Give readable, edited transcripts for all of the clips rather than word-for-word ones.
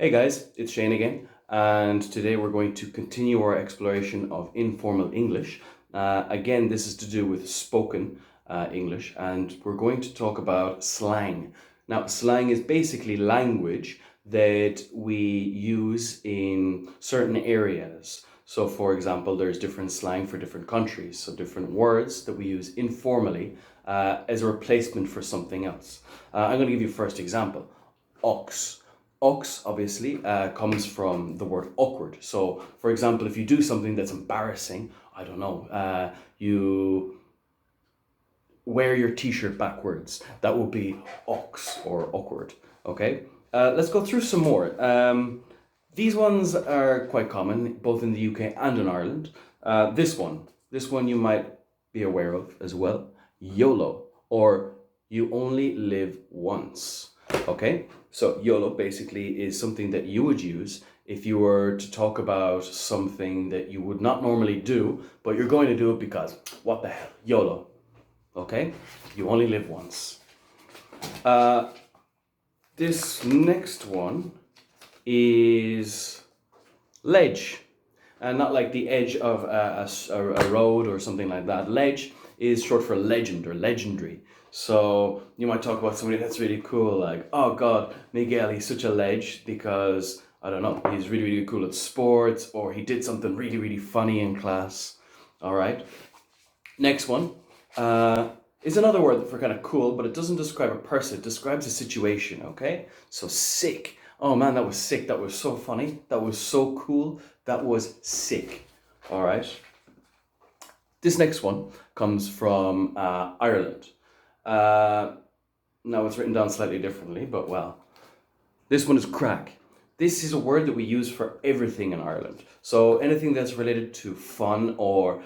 Hey guys, it's Shane again, and today we're going to continue our exploration of informal English. Again, this is to do with spoken English, and we're going to talk about slang. Now, slang is basically language that we use in certain areas. So, for example, there's different slang for different countries, so different words that we use informally as a replacement for something else. I'm going to give you a first example. Ox. Ox obviously comes from the word awkward. So, for example, if you do something that's embarrassing, I don't know, you wear your t-shirt backwards, that would be ox or awkward. Okay, let's go through some more. These ones are quite common both in the UK and in Ireland. This one you might be aware of as well. YOLO, or you only live once. Okay, so YOLO basically is something that you would use if you were to talk about something that you would not normally do, but you're going to do it because what the hell, YOLO. Okay, you only live once. This next one is ledge, and not like the edge of a road or something like that. Ledge is short for legend or legendary. So you might talk about somebody that's really cool, like, oh God, Miguel, he's such a ledge because, I don't know, he's really, really cool at sports, or he did something really, really funny in class. All right. Next one is another word for kind of cool, but it doesn't describe a person, it describes a situation, okay? So sick. Oh man, that was sick. That was so funny. That was so cool. That was sick. All right. This next one comes from Ireland. Now it's written down slightly differently, but well, this one is crack. This is a word that we use for everything in Ireland. So anything that's related to fun or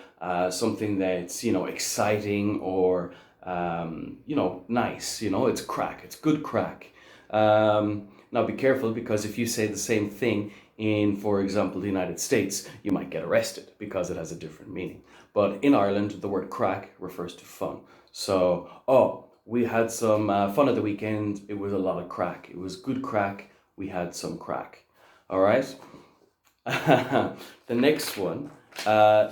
something that's, exciting or, nice, it's crack. It's good crack. Now be careful, because if you say the same thing in, for example, the United States, you might get arrested because it has a different meaning. But in Ireland, the word crack refers to fun. So, we had some fun at the weekend. It was a lot of crack. It was good crack. We had some crack. All right. The next one,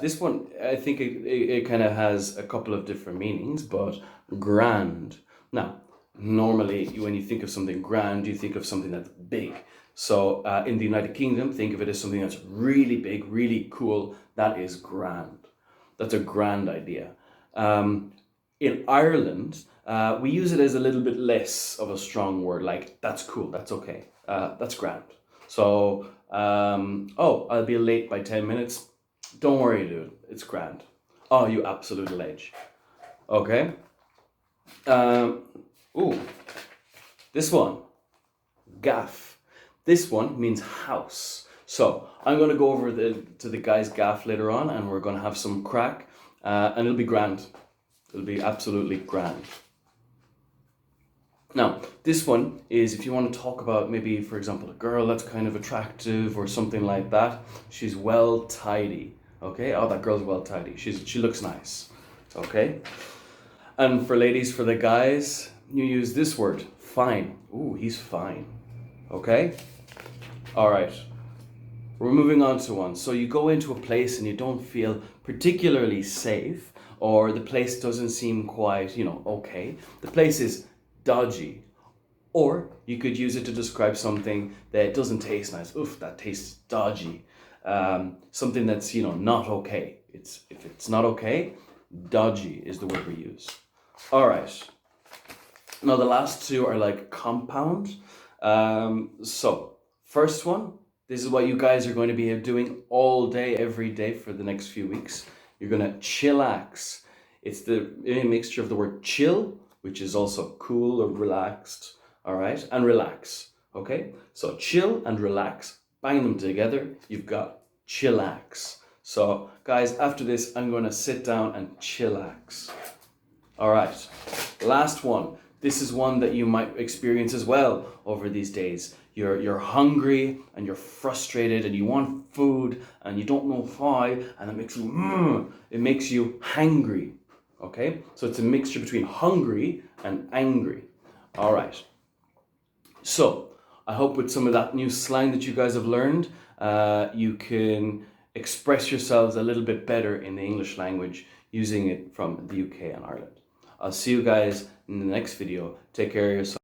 this one, I think it kind of has a couple of different meanings, but grand. Now, normally when you think of something grand, you think of something that's big. So in the United Kingdom, think of it as something that's really big, really cool. That is grand. That's a grand idea. In Ireland, we use it as a little bit less of a strong word, like that's cool, that's okay, that's grand. So, I'll be late by 10 minutes. Don't worry, dude, it's grand. Oh, you absolute ledge. Okay. This one, gaff. This one means house. So I'm going to go over to the guy's gaff later on, and we're going to have some crack, and it'll be grand. It'll be absolutely grand. Now, this one is if you want to talk about maybe, for example, a girl that's kind of attractive or something like that. She's well tidy. Okay? Oh, that girl's well tidy. She looks nice. Okay? And for ladies, for the guys, you use this word, fine. Ooh, he's fine. Okay? All right. We're moving on to one. So you go into a place and you don't feel particularly safe, or the place doesn't seem quite, okay. The place is dodgy. Or you could use it to describe something that doesn't taste nice. Oof, that tastes dodgy. Something that's, not okay. If it's not okay, dodgy is the word we use. All right. Now the last two are like compound. So first one, this is what you guys are going to be doing all day, every day for the next few weeks. You're going to chillax. It's a mixture of the word chill, which is also cool or relaxed, all right, and relax, okay? So chill and relax, bang them together, you've got chillax. So guys, after this, I'm going to sit down and chillax. All right, last one. This is one that you might experience as well over these days. You're hungry and you're frustrated and you want food and you don't know why, and it makes you hangry. Okay, so it's a mixture between hungry and angry. All right. So I hope with some of that new slang that you guys have learned, you can express yourselves a little bit better in the English language using it from the UK and Ireland. I'll see you guys in the next video. Take care of yourself.